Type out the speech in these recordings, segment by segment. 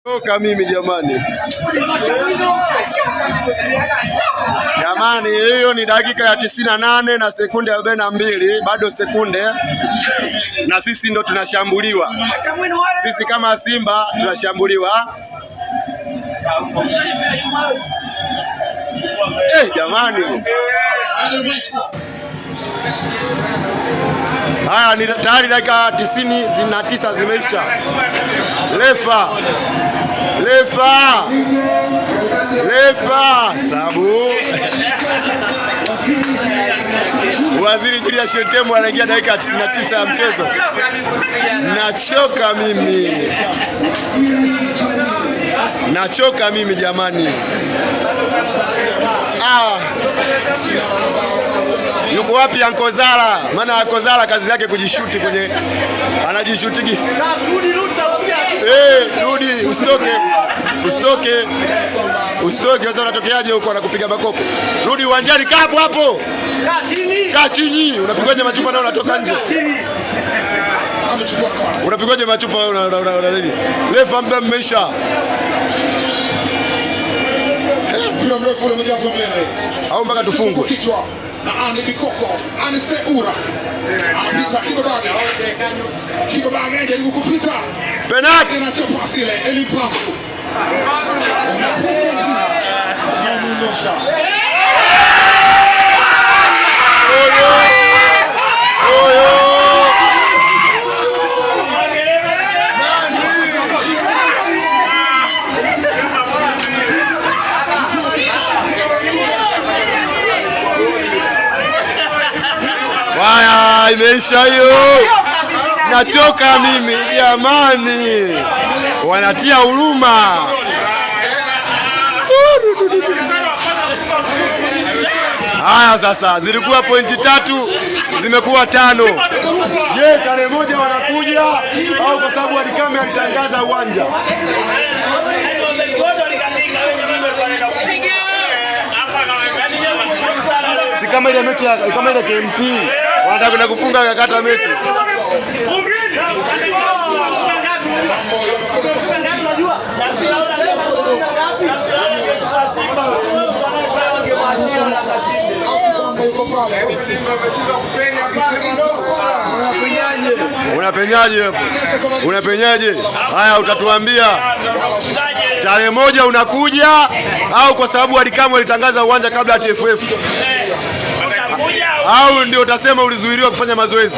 Toka mimi jamani. Jamani, hiyo ni dakika ya 98 na sekunde 42, bado sekunde, na sisi ndo tunashambuliwa. Sisi kama Simba tunashambuliwa. Jamani. Haya, ni tayari dakika 99 zimeisha. Lefa sabu Waziri Julius Shetemo anaingia dakika 99 ya mchezo. Nachoka mimi jamani. Yuko wapi Anko Zala? Maana Anko Zala kazi yake kujishuti kwenye, anajishutigi. Rudi, usitoke. Sasa unatokeaje huko anakupiga makopo? Rudi uwanjani, kaa hapo. Kaa chini. Unapigwaje machupa na unatoka nje? Unapigwaje machupa una nini? Refa muda mmeisha. Au mpaka tufungwe. Penalti. Waya, imeisha hiyo. Nachoka mimi jamani. Wanatia huruma. Haya sasa, zilikuwa pointi 3 zimekuwa 5. Je, tarehe 1 wanakuja au kwa sababu Alikame alitangaza uwanja? Si kama ile mechi kama ile KMC wanataka kwenda kufunga kakata mechi. Unapenyaje? Haya, utatuambia tarehe 1 unakuja au kwa sababu Alikame alitangaza uwanja kabla ya TFF? Au ndio utasema ulizuiliwa kufanya mazoezi?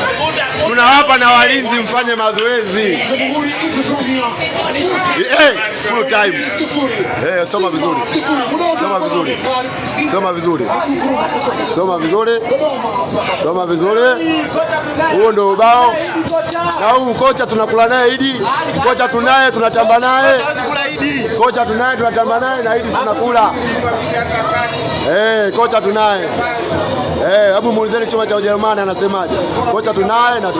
Tunawapa na walinzi mfanye mazoezi. Full time. Soma vizuri. Huo ndio ubao. Na huu kocha tunakula naye Idi. Kocha tunaye tunatamba naye. Na Idi tunakula. Kocha tunaye. Hebu muulizeni chuma cha Ujerumani anasemaje. Kocha tunaye na